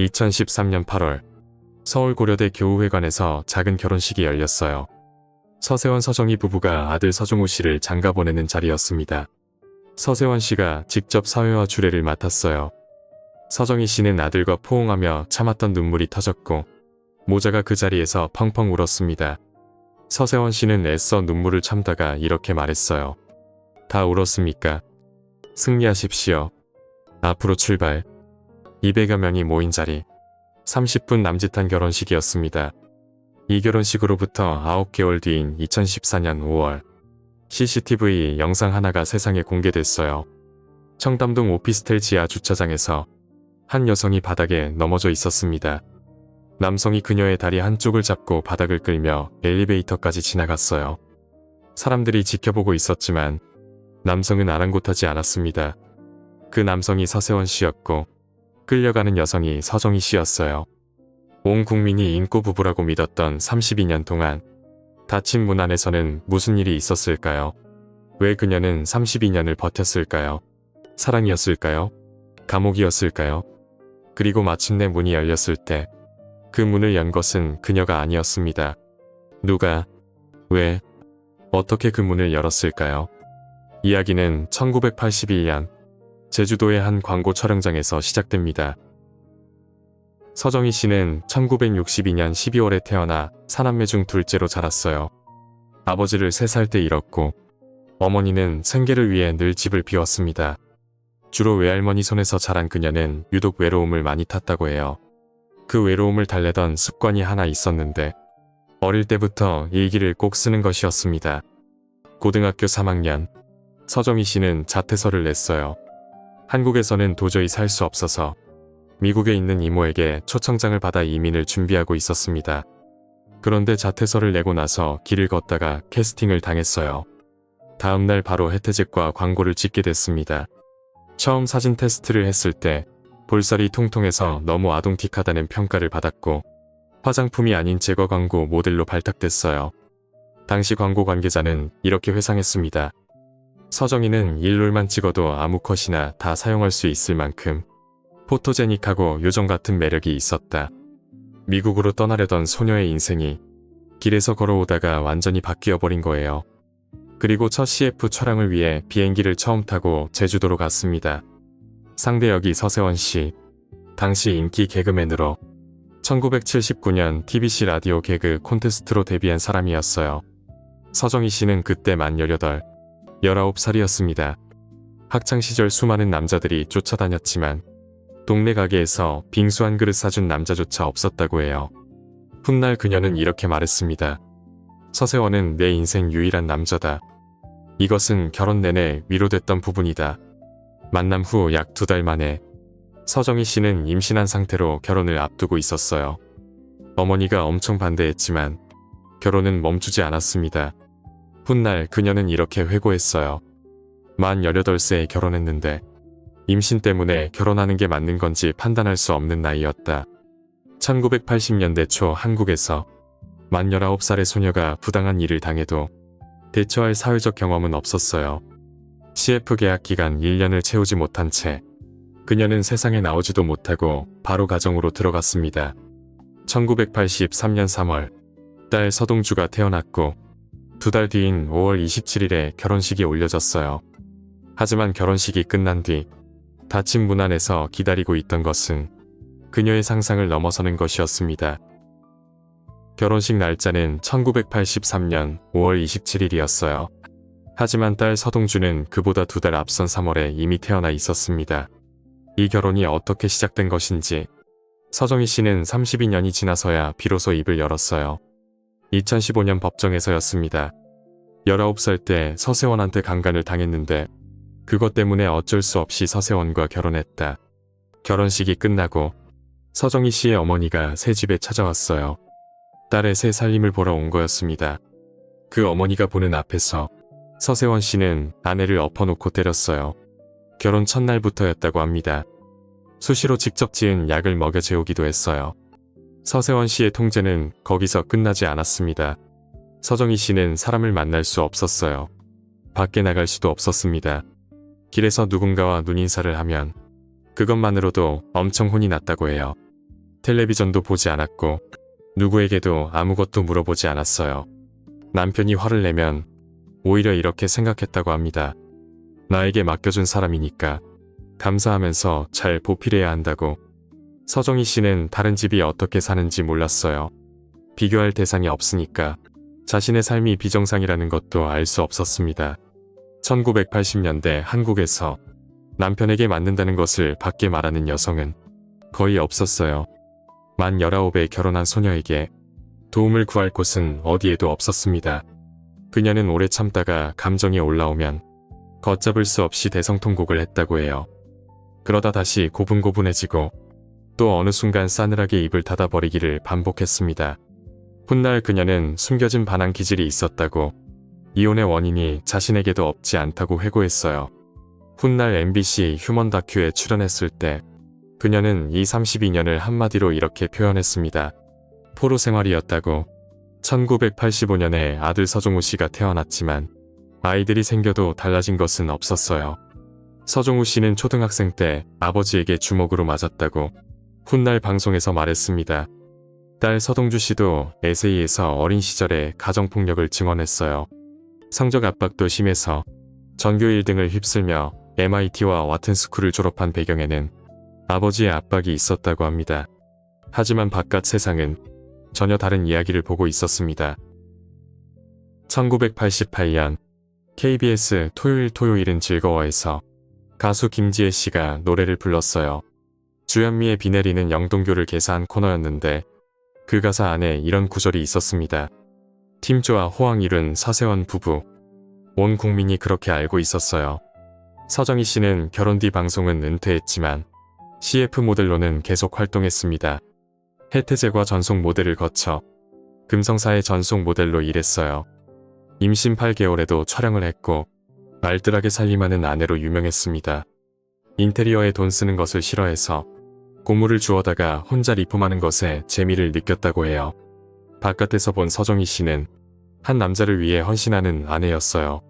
2013년 8월 서울 고려대 교우회관에서 작은 결혼식이 열렸어요. 서세원 서정희 부부가 아들 서종우 씨를 장가 보내는 자리였습니다. 서세원 씨가 직접 사회와 주례를 맡았어요. 서정희 씨는 아들과 포옹하며 참았던 눈물이 터졌고 모자가 그 자리에서 펑펑 울었습니다. 서세원 씨는 애써 눈물을 참다가 이렇게 말했어요. 다 울었습니까? 승리하십시오. 앞으로 출발. 200여 명이 모인 자리. 30분 남짓한 결혼식이었습니다. 이 결혼식으로부터 9개월 뒤인 2014년 5월 CCTV 영상 하나가 세상에 공개됐어요. 청담동 오피스텔 지하 주차장에서 한 여성이 바닥에 넘어져 있었습니다. 남성이 그녀의 다리 한쪽을 잡고 바닥을 끌며 엘리베이터까지 지나갔어요. 사람들이 지켜보고 있었지만 남성은 아랑곳하지 않았습니다. 그 남성이 서세원 씨였고 끌려가는 여성이 서정희 씨였어요. 온 국민이 인꼬 부부라고 믿었던 32년 동안 닫힌 문 안에서는 무슨 일이 있었을까요? 왜 그녀는 32년을 버텼을까요? 사랑이었을까요? 감옥이었을까요? 그리고 마침내 문이 열렸을 때 그 문을 연 것은 그녀가 아니었습니다. 누가, 왜, 어떻게 그 문을 열었을까요? 이야기는 1981년 제주도의 한 광고 촬영장에서 시작됩니다. 서정희 씨는 1962년 12월에 태어나 사남매 중 둘째로 자랐어요. 아버지를 3살 때 잃었고 어머니는 생계를 위해 늘 집을 비웠습니다. 주로 외할머니 손에서 자란 그녀는 유독 외로움을 많이 탔다고 해요. 그 외로움을 달래던 습관이 하나 있었는데 어릴 때부터 일기를 꼭 쓰는 것이었습니다. 고등학교 3학년 서정희 씨는 자퇴서를 냈어요. 한국에서는 도저히 살 수 없어서 미국에 있는 이모에게 초청장을 받아 이민을 준비하고 있었습니다. 그런데 자퇴서를 내고 나서 길을 걷다가 캐스팅을 당했어요. 다음날 바로 혜태제과 광고를 찍게 됐습니다. 처음 사진 테스트를 했을 때 볼살이 통통해서 너무 아동틱하다는 평가를 받았고 화장품이 아닌 제거 광고 모델로 발탁됐어요. 당시 광고 관계자는 이렇게 회상했습니다. 서정희는 일롤만 찍어도 아무 컷이나 다 사용할 수 있을 만큼 포토제닉하고 요정 같은 매력이 있었다. 미국으로 떠나려던 소녀의 인생이 길에서 걸어오다가 완전히 바뀌어버린 거예요. 그리고 첫 CF 촬영을 위해 비행기를 처음 타고 제주도로 갔습니다. 상대 역이 서세원 씨, 당시 인기 개그맨으로 1979년 TBC 라디오 개그 콘테스트로 데뷔한 사람이었어요. 서정희 씨는 그때 만 18, 19살이었습니다. 학창시절 수많은 남자들이 쫓아다녔지만 동네 가게에서 빙수 한 그릇 사준 남자조차 없었다고 해요. 훗날 그녀는 이렇게 말했습니다. 서세원은 내 인생 유일한 남자다. 이것은 결혼 내내 위로됐던 부분이다. 만남 후 약 2달 만에 서정희 씨는 임신한 상태로 결혼을 앞두고 있었어요. 어머니가 엄청 반대했지만 결혼은 멈추지 않았습니다. 훗날 그녀는 이렇게 회고했어요. 만 18세에 결혼했는데 임신 때문에 결혼하는 게 맞는 건지 판단할 수 없는 나이였다. 1980년대 초 한국에서 만 19살의 소녀가 부당한 일을 당해도 대처할 사회적 경험은 없었어요. CF 계약 기간 1년을 채우지 못한 채 그녀는 세상에 나오지도 못하고 바로 가정으로 들어갔습니다. 1983년 3월 딸 서동주가 태어났고 2달 뒤인 5월 27일에 결혼식이 올려졌어요. 하지만 결혼식이 끝난 뒤 닫힌 문 안에서 기다리고 있던 것은 그녀의 상상을 넘어서는 것이었습니다. 결혼식 날짜는 1983년 5월 27일이었어요. 하지만 딸 서동주는 그보다 2달 앞선 3월에 이미 태어나 있었습니다. 이 결혼이 어떻게 시작된 것인지 서정희 씨는 32년이 지나서야 비로소 입을 열었어요. 2015년 법정에서였습니다. 19살 때 서세원한테 강간을 당했는데 그것 때문에 어쩔 수 없이 서세원과 결혼했다. 결혼식이 끝나고 서정희 씨의 어머니가 새 집에 찾아왔어요. 딸의 새 살림을 보러 온 거였습니다. 그 어머니가 보는 앞에서 서세원 씨는 아내를 엎어놓고 때렸어요. 결혼 첫날부터였다고 합니다. 수시로 직접 지은 약을 먹여 재우기도 했어요. 서세원 씨의 통제는 거기서 끝나지 않았습니다. 서정희 씨는 사람을 만날 수 없었어요. 밖에 나갈 수도 없었습니다. 길에서 누군가와 눈인사를 하면 그것만으로도 엄청 혼이 났다고 해요. 텔레비전도 보지 않았고 누구에게도 아무것도 물어보지 않았어요. 남편이 화를 내면 오히려 이렇게 생각했다고 합니다. 나에게 맡겨준 사람이니까 감사하면서 잘 보필해야 한다고. 서정희 씨는 다른 집이 어떻게 사는지 몰랐어요. 비교할 대상이 없으니까 자신의 삶이 비정상이라는 것도 알 수 없었습니다. 1980년대 한국에서 남편에게 맞는다는 것을 밖에 말하는 여성은 거의 없었어요. 만 19에 결혼한 소녀에게 도움을 구할 곳은 어디에도 없었습니다. 그녀는 오래 참다가 감정이 올라오면 걷잡을 수 없이 대성통곡을 했다고 해요. 그러다 다시 고분고분해지고 또 어느 순간 싸늘하게 입을 닫아버리기를 반복했습니다. 훗날 그녀는 숨겨진 반항 기질이 있었다고, 이혼의 원인이 자신에게도 없지 않다고 회고했어요. 훗날 MBC 휴먼 다큐에 출연했을 때 그녀는 이 32년을 한마디로 이렇게 표현했습니다. 포로 생활이었다고. 1985년에 아들 서종우 씨가 태어났지만 아이들이 생겨도 달라진 것은 없었어요. 서종우 씨는 초등학생 때 아버지에게 주먹으로 맞았다고 훗날 방송에서 말했습니다. 딸 서동주 씨도 에세이에서 어린 시절에 가정폭력을 증언했어요. 성적 압박도 심해서 전교 1등을 휩쓸며 MIT와 와튼스쿨을 졸업한 배경에는 아버지의 압박이 있었다고 합니다. 하지만 바깥 세상은 전혀 다른 이야기를 보고 있었습니다. 1988년 KBS 토요일은 즐거워에서 가수 김지혜 씨가 노래를 불렀어요. 주현미의 비 내리는 영동교를 개사한 코너였는데 그 가사 안에 이런 구절이 있었습니다. 팀조와 호황 이룬 서세원 부부. 온 국민이 그렇게 알고 있었어요. 서정희 씨는 결혼 뒤 방송은 은퇴했지만 CF 모델로는 계속 활동했습니다. 해태제과 전속 모델을 거쳐 금성사의 전속 모델로 일했어요. 임신 8개월에도 촬영을 했고 알뜰하게 살림하는 아내로 유명했습니다. 인테리어에 돈 쓰는 것을 싫어해서 고물을 주워다가 혼자 리폼하는 것에 재미를 느꼈다고 해요. 바깥에서 본 서정희 씨는 한 남자를 위해 헌신하는 아내였어요.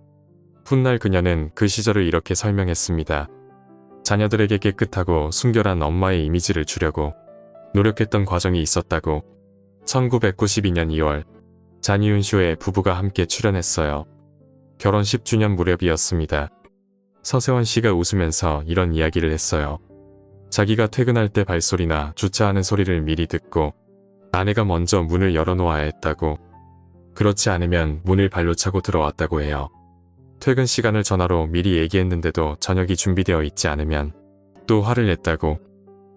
훗날 그녀는 그 시절을 이렇게 설명했습니다. 자녀들에게 깨끗하고 순결한 엄마의 이미지를 주려고 노력했던 과정이 있었다고. 1992년 2월 잔이윤 쇼에 부부가 함께 출연했어요. 결혼 10주년 무렵이었습니다. 서세원 씨가 웃으면서 이런 이야기를 했어요. 자기가 퇴근할 때 발소리나 주차하는 소리를 미리 듣고 아내가 먼저 문을 열어놓아야 했다고. 그렇지 않으면 문을 발로 차고 들어왔다고 해요. 퇴근 시간을 전화로 미리 얘기했는데도 저녁이 준비되어 있지 않으면 또 화를 냈다고.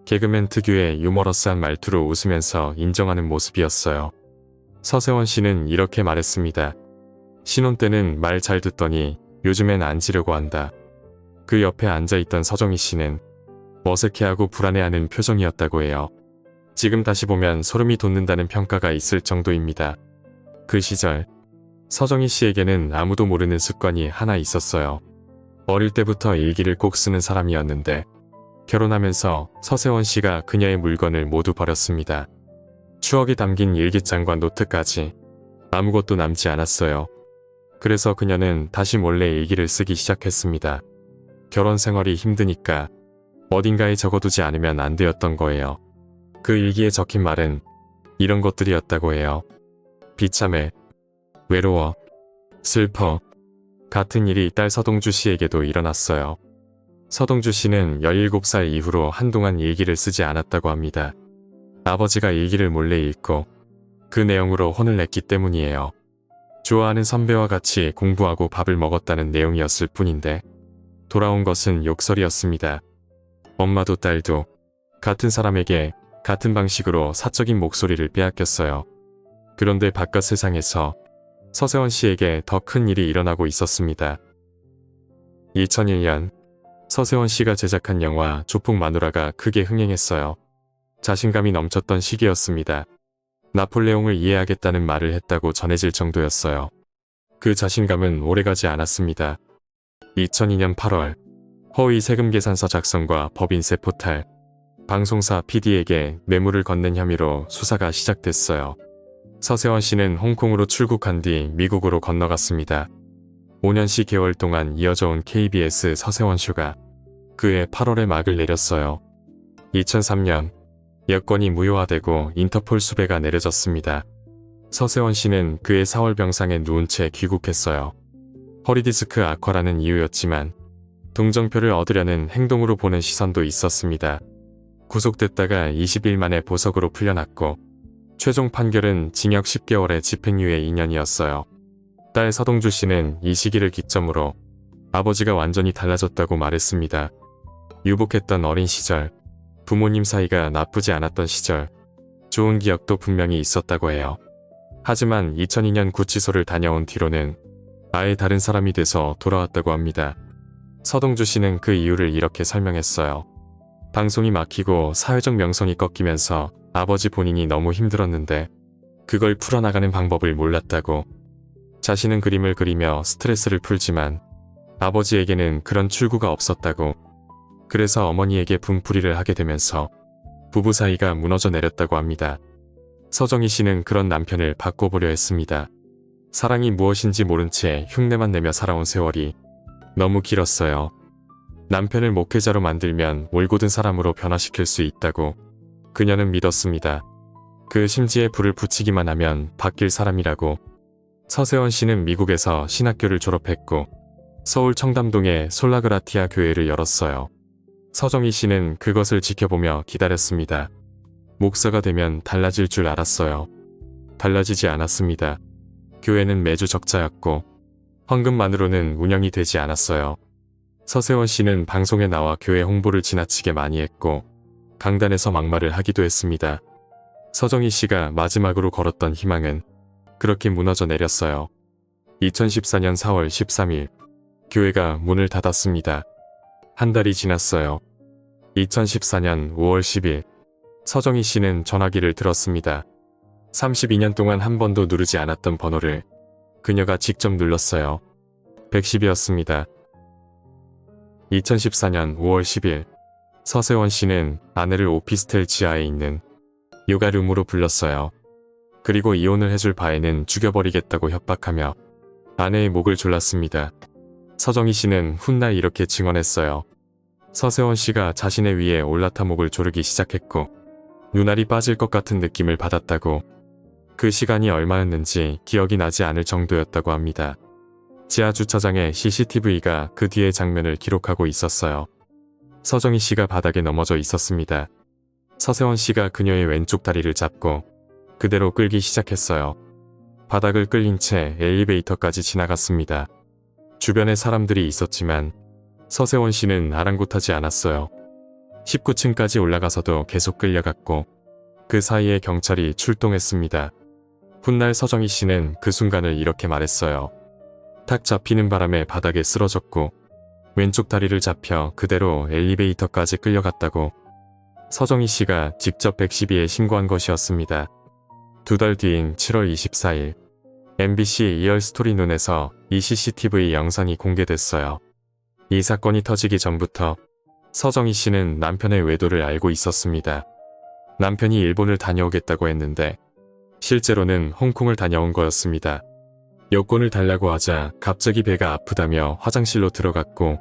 개그맨 특유의 유머러스한 말투로 웃으면서 인정하는 모습이었어요. 서세원 씨는 이렇게 말했습니다. 신혼 때는 말 잘 듣더니 요즘엔 안 지려고 한다. 그 옆에 앉아있던 서정희 씨는 어색해하고 불안해하는 표정이었다고 해요. 지금 다시 보면 소름이 돋는다는 평가가 있을 정도입니다. 그 시절 서정희 씨에게는 아무도 모르는 습관이 하나 있었어요. 어릴 때부터 일기를 꼭 쓰는 사람이었는데 결혼하면서 서세원 씨가 그녀의 물건을 모두 버렸습니다. 추억이 담긴 일기장과 노트까지 아무것도 남지 않았어요. 그래서 그녀는 다시 몰래 일기를 쓰기 시작했습니다. 결혼 생활이 힘드니까 어딘가에 적어두지 않으면 안 되었던 거예요. 그 일기에 적힌 말은 이런 것들이었다고 해요. 비참해, 외로워, 슬퍼. 같은 일이 딸 서동주 씨에게도 일어났어요. 서동주 씨는 17살 이후로 한동안 일기를 쓰지 않았다고 합니다. 아버지가 일기를 몰래 읽고 그 내용으로 혼을 냈기 때문이에요. 좋아하는 선배와 같이 공부하고 밥을 먹었다는 내용이었을 뿐인데 돌아온 것은 욕설이었습니다. 엄마도 딸도 같은 사람에게 같은 방식으로 사적인 목소리를 빼앗겼어요. 그런데 바깥 세상에서 서세원 씨에게 더 큰 일이 일어나고 있었습니다. 2001년 서세원 씨가 제작한 영화 조폭 마누라가 크게 흥행했어요. 자신감이 넘쳤던 시기였습니다. 나폴레옹을 이해하겠다는 말을 했다고 전해질 정도였어요. 그 자신감은 오래가지 않았습니다. 2002년 8월 허위 세금 계산서 작성과 법인세 포탈, 방송사 PD에게 뇌물을 건넨 혐의로 수사가 시작됐어요. 서세원 씨는 홍콩으로 출국한 뒤 미국으로 건너갔습니다. 5년 10개월 동안 이어져 온 KBS 서세원 쇼가 그해 8월에 막을 내렸어요. 2003년 여권이 무효화되고 인터폴 수배가 내려졌습니다. 서세원 씨는 그의 4월 병상에 누운 채 귀국했어요. 허리디스크 악화라는 이유였지만 동정표를 얻으려는 행동으로 보는 시선도 있었습니다. 구속됐다가 20일 만에 보석으로 풀려났고 최종 판결은 징역 10개월에 집행유예 2년이었어요. 딸 서동주 씨는 이 시기를 기점으로 아버지가 완전히 달라졌다고 말했습니다. 유복했던 어린 시절, 부모님 사이가 나쁘지 않았던 시절, 좋은 기억도 분명히 있었다고 해요. 하지만 2002년 구치소를 다녀온 뒤로는 아예 다른 사람이 돼서 돌아왔다고 합니다. 서동주 씨는 그 이유를 이렇게 설명했어요. 방송이 막히고 사회적 명성이 꺾이면서 아버지 본인이 너무 힘들었는데 그걸 풀어나가는 방법을 몰랐다고. 자신은 그림을 그리며 스트레스를 풀지만 아버지에게는 그런 출구가 없었다고. 그래서 어머니에게 분풀이를 하게 되면서 부부 사이가 무너져 내렸다고 합니다. 서정희 씨는 그런 남편을 바꿔보려 했습니다. 사랑이 무엇인지 모른 채 흉내만 내며 살아온 세월이 너무 길었어요. 남편을 목회자로 만들면 올곧은 사람으로 변화시킬 수 있다고 그녀는 믿었습니다. 그 심지에 불을 붙이기만 하면 바뀔 사람이라고. 서세원 씨는 미국에서 신학교를 졸업했고 서울 청담동에 솔라그라티아 교회를 열었어요. 서정희 씨는 그것을 지켜보며 기다렸습니다. 목사가 되면 달라질 줄 알았어요. 달라지지 않았습니다. 교회는 매주 적자였고 헌금만으로는 운영이 되지 않았어요. 서세원 씨는 방송에 나와 교회 홍보를 지나치게 많이 했고 강단에서 막말을 하기도 했습니다. 서정희 씨가 마지막으로 걸었던 희망은 그렇게 무너져 내렸어요. 2014년 4월 13일 교회가 문을 닫았습니다. 한 달이 지났어요. 2014년 5월 10일 서정희 씨는 전화기를 들었습니다. 32년 동안 한 번도 누르지 않았던 번호를 그녀가 직접 눌렀어요. 110이었습니다. 2014년 5월 10일 서세원 씨는 아내를 오피스텔 지하에 있는 요가룸으로 불렀어요. 그리고 이혼을 해줄 바에는 죽여버리겠다고 협박하며 아내의 목을 졸랐습니다. 서정희 씨는 훗날 이렇게 증언했어요. 서세원 씨가 자신의 위에 올라타 목을 조르기 시작했고 눈알이 빠질 것 같은 느낌을 받았다고. 그 시간이 얼마였는지 기억이 나지 않을 정도였다고 합니다. 지하 주차장에 CCTV가 그 뒤의 장면을 기록하고 있었어요. 서정희 씨가 바닥에 넘어져 있었습니다. 서세원 씨가 그녀의 왼쪽 다리를 잡고 그대로 끌기 시작했어요. 바닥을 끌린 채 엘리베이터까지 지나갔습니다. 주변에 사람들이 있었지만 서세원 씨는 아랑곳하지 않았어요. 19층까지 올라가서도 계속 끌려갔고 그 사이에 경찰이 출동했습니다. 훗날 서정희 씨는 그 순간을 이렇게 말했어요. 탁 잡히는 바람에 바닥에 쓰러졌고 왼쪽 다리를 잡혀 그대로 엘리베이터까지 끌려갔다고. 서정희 씨가 직접 112에 신고한 것이었습니다. 2달 뒤인 7월 24일 MBC 리얼스토리 눈에서 이 CCTV 영상이 공개됐어요. 이 사건이 터지기 전부터 서정희 씨는 남편의 외도를 알고 있었습니다. 남편이 일본을 다녀오겠다고 했는데 실제로는 홍콩을 다녀온 거였습니다. 여권을 달라고 하자 갑자기 배가 아프다며 화장실로 들어갔고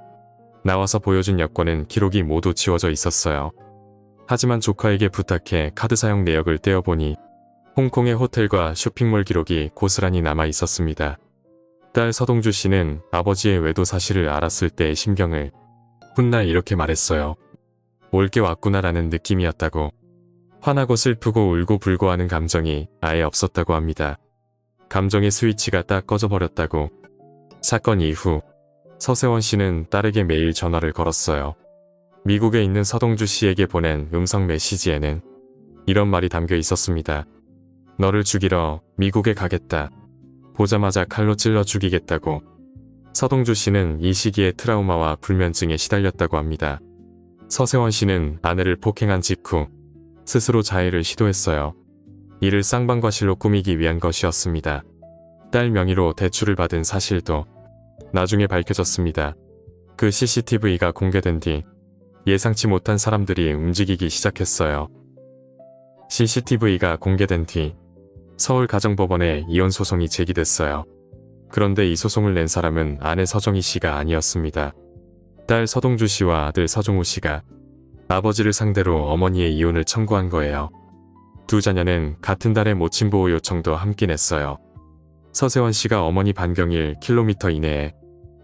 나와서 보여준 여권은 기록이 모두 지워져 있었어요. 하지만 조카에게 부탁해 카드 사용 내역을 떼어보니 홍콩의 호텔과 쇼핑몰 기록이 고스란히 남아 있었습니다. 딸 서동주 씨는 아버지의 외도 사실을 알았을 때의 심경을 훗날 이렇게 말했어요. 올 게 왔구나라는 느낌이었다고. 화나고 슬프고 울고 불고하는 감정이 아예 없었다고 합니다. 감정의 스위치가 딱 꺼져버렸다고. 사건 이후 서세원 씨는 딸에게 매일 전화를 걸었어요. 미국에 있는 서동주 씨에게 보낸 음성 메시지에는 이런 말이 담겨 있었습니다. 너를 죽이러 미국에 가겠다. 보자마자 칼로 찔러 죽이겠다고. 서동주 씨는 이 시기에 트라우마와 불면증에 시달렸다고 합니다. 서세원 씨는 아내를 폭행한 직후 스스로 자해를 시도했어요. 이를 쌍방과실로 꾸미기 위한 것이었습니다. 딸 명의로 대출을 받은 사실도 나중에 밝혀졌습니다. 그 CCTV가 공개된 뒤 예상치 못한 사람들이 움직이기 시작했어요. CCTV가 공개된 뒤 서울가정법원에 이혼 소송이 제기됐어요. 그런데 이 소송을 낸 사람은 아내 서정희 씨가 아니었습니다. 딸 서동주 씨와 아들 서종우 씨가 아버지를 상대로 어머니의 이혼을 청구한 거예요. 두 자녀는 같은 달에 모친 보호 요청도 함께 냈어요. 서세원 씨가 어머니 반경일 킬로미터 이내에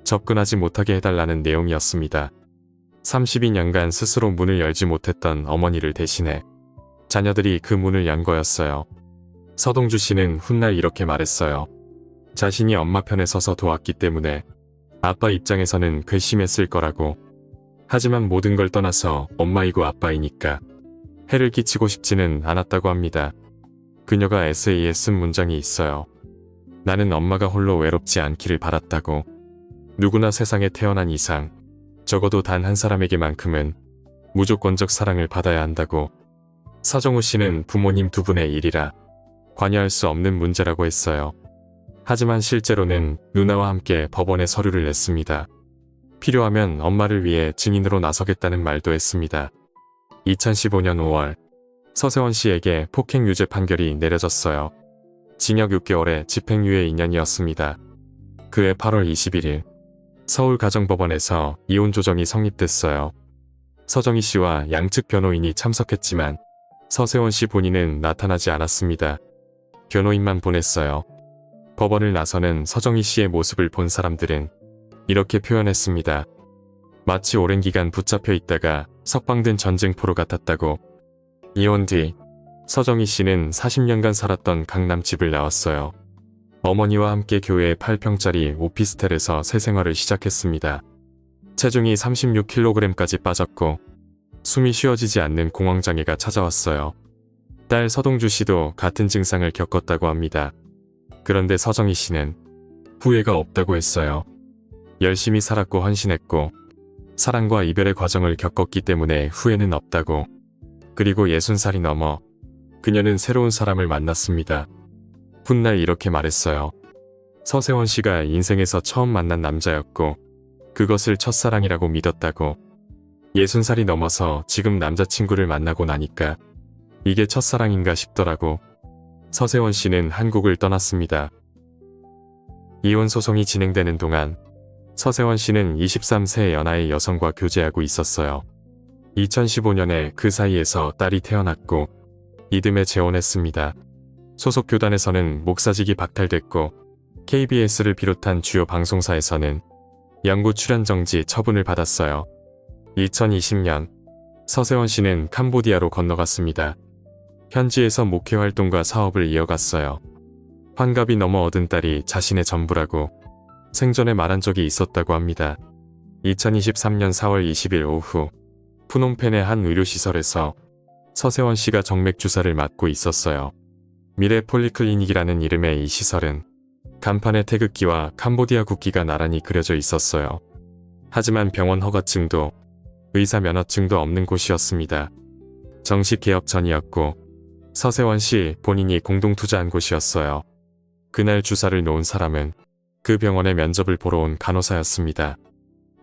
접근하지 못하게 해달라는 내용이었습니다. 32년간 스스로 문을 열지 못했던 어머니를 대신해 자녀들이 그 문을 연 거였어요. 서동주 씨는 훗날 이렇게 말했어요. 자신이 엄마 편에 서서 도왔기 때문에 아빠 입장에서는 괘씸했을 거라고. 하지만 모든 걸 떠나서 엄마이고 아빠이니까 해를 끼치고 싶지는 않았다고 합니다. 그녀가 에세이에 쓴 문장이 있어요. 나는 엄마가 홀로 외롭지 않기를 바랐다고. 누구나 세상에 태어난 이상 적어도 단 한 사람에게만큼은 무조건적 사랑을 받아야 한다고. 서정우 씨는 부모님 두 분의 일이라 관여할 수 없는 문제라고 했어요. 하지만 실제로는 누나와 함께 법원에 서류를 냈습니다. 필요하면 엄마를 위해 증인으로 나서겠다는 말도 했습니다. 2015년 5월 서세원 씨에게 폭행 유죄 판결이 내려졌어요. 징역 6개월에 집행유예 2년이었습니다. 그해 8월 21일 서울가정법원에서 이혼 조정이 성립됐어요. 서정희 씨와 양측 변호인이 참석했지만 서세원 씨 본인은 나타나지 않았습니다. 변호인만 보냈어요. 법원을 나서는 서정희 씨의 모습을 본 사람들은 이렇게 표현했습니다. 마치 오랜 기간 붙잡혀 있다가 석방된 전쟁포로 같았다고. 이혼 뒤 서정희 씨는 40년간 살았던 강남 집을 나왔어요. 어머니와 함께 교외의 8평짜리 오피스텔에서 새 생활을 시작했습니다. 체중이 36kg까지 빠졌고 숨이 쉬어지지 않는 공황장애가 찾아왔어요. 딸 서동주 씨도 같은 증상을 겪었다고 합니다. 그런데 서정희 씨는 후회가 없다고 했어요. 열심히 살았고 헌신했고 사랑과 이별의 과정을 겪었기 때문에 후회는 없다고. 그리고 60살이 넘어 그녀는 새로운 사람을 만났습니다. 훗날 이렇게 말했어요. 서세원 씨가 인생에서 처음 만난 남자였고 그것을 첫사랑이라고 믿었다고. 60살이 넘어서 지금 남자친구를 만나고 나니까 이게 첫사랑인가 싶더라고. 서세원 씨는 한국을 떠났습니다. 이혼 소송이 진행되는 동안 서세원 씨는 23세 연하의 여성과 교제하고 있었어요. 2015년에 그 사이에서 딸이 태어났고 이듬해 재혼했습니다. 소속 교단에서는 목사직이 박탈됐고 KBS를 비롯한 주요 방송사에서는 연구 출연 정지 처분을 받았어요. 2020년 서세원 씨는 캄보디아로 건너갔습니다. 현지에서 목회 활동과 사업을 이어갔어요. 환갑이 넘어 얻은 딸이 자신의 전부라고 생전에 말한 적이 있었다고 합니다. 2023년 4월 20일 오후 푸놈펜의 한 의료시설에서 서세원 씨가 정맥 주사를 맞고 있었어요. 미래 폴리클리닉이라는 이름의 이 시설은 간판에 태극기와 캄보디아 국기가 나란히 그려져 있었어요. 하지만 병원 허가증도 의사 면허증도 없는 곳이었습니다. 정식 개업 전이었고 서세원 씨 본인이 공동 투자한 곳이었어요. 그날 주사를 놓은 사람은 그 병원에 면접을 보러 온 간호사였습니다.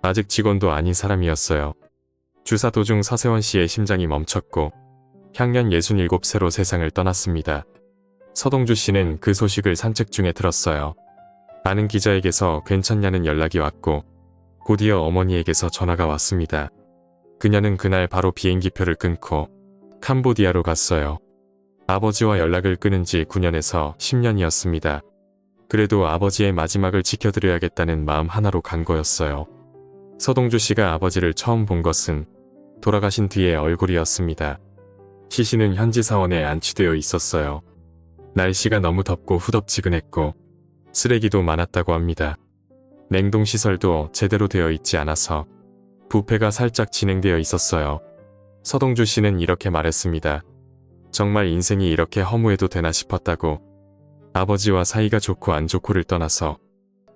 아직 직원도 아닌 사람이었어요. 주사 도중 서세원 씨의 심장이 멈췄고 향년 67세로 세상을 떠났습니다. 서동주 씨는 그 소식을 산책 중에 들었어요. 아는 기자에게서 괜찮냐는 연락이 왔고 곧이어 어머니에게서 전화가 왔습니다. 그녀는 그날 바로 비행기표를 끊고 캄보디아로 갔어요. 아버지와 연락을 끊은 지 9년에서 10년이었습니다. 그래도 아버지의 마지막을 지켜드려야겠다는 마음 하나로 간 거였어요. 서동주 씨가 아버지를 처음 본 것은 돌아가신 뒤의 얼굴이었습니다. 시신은 현지 사원에 안치되어 있었어요. 날씨가 너무 덥고 후덥지근했고 쓰레기도 많았다고 합니다. 냉동시설도 제대로 되어 있지 않아서 부패가 살짝 진행되어 있었어요. 서동주 씨는 이렇게 말했습니다. 정말 인생이 이렇게 허무해도 되나 싶었다고. 아버지와 사이가 좋고 안 좋고를 떠나서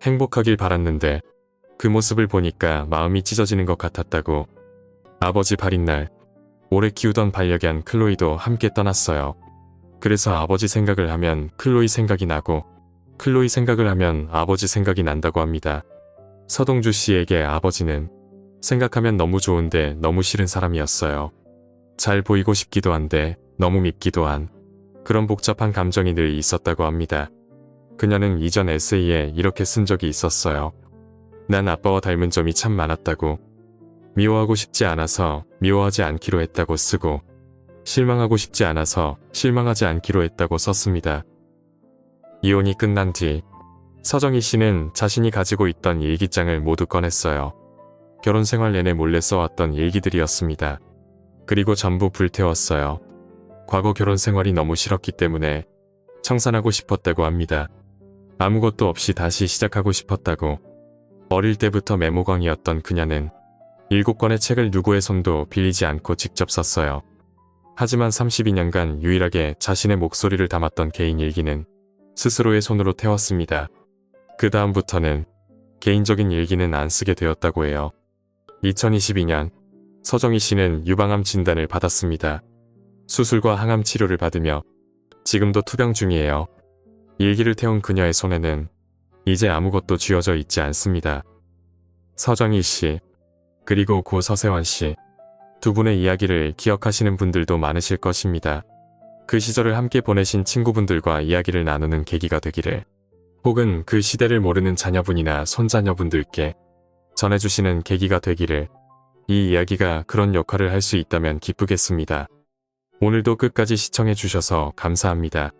행복하길 바랐는데 그 모습을 보니까 마음이 찢어지는 것 같았다고. 아버지 발인 날 오래 키우던 반려견 클로이도 함께 떠났어요. 그래서 아버지 생각을 하면 클로이 생각이 나고 클로이 생각을 하면 아버지 생각이 난다고 합니다. 서동주 씨에게 아버지는 생각하면 너무 좋은데 너무 싫은 사람이었어요. 잘 보이고 싶기도 한데 너무 밉기도 한 그런 복잡한 감정이 늘 있었다고 합니다. 그녀는 이전 에세이에 이렇게 쓴 적이 있었어요. 난 아빠와 닮은 점이 참 많았다고. 미워하고 싶지 않아서 미워하지 않기로 했다고 쓰고 실망하고 싶지 않아서 실망하지 않기로 했다고 썼습니다. 이혼이 끝난 뒤 서정희 씨는 자신이 가지고 있던 일기장을 모두 꺼냈어요. 결혼 생활 내내 몰래 써왔던 일기들이었습니다. 그리고 전부 불태웠어요. 과거 결혼 생활이 너무 싫었기 때문에 청산하고 싶었다고 합니다. 아무것도 없이 다시 시작하고 싶었다고. 어릴 때부터 메모광이었던 그녀는 7권의 책을 누구의 손도 빌리지 않고 직접 썼어요. 하지만 32년간 유일하게 자신의 목소리를 담았던 개인 일기는 스스로의 손으로 태웠습니다. 그 다음부터는 개인적인 일기는 안 쓰게 되었다고 해요. 2022년 서정희 씨는 유방암 진단을 받았습니다. 수술과 항암 치료를 받으며 지금도 투병 중이에요. 일기를 태운 그녀의 손에는 이제 아무것도 쥐어져 있지 않습니다. 서정희 씨, 그리고 고 서세원 씨, 두 분의 이야기를 기억하시는 분들도 많으실 것입니다. 그 시절을 함께 보내신 친구분들과 이야기를 나누는 계기가 되기를, 혹은 그 시대를 모르는 자녀분이나 손자녀분들께 전해주시는 계기가 되기를, 이 이야기가 그런 역할을 할 수 있다면 기쁘겠습니다. 오늘도 끝까지 시청해주셔서 감사합니다.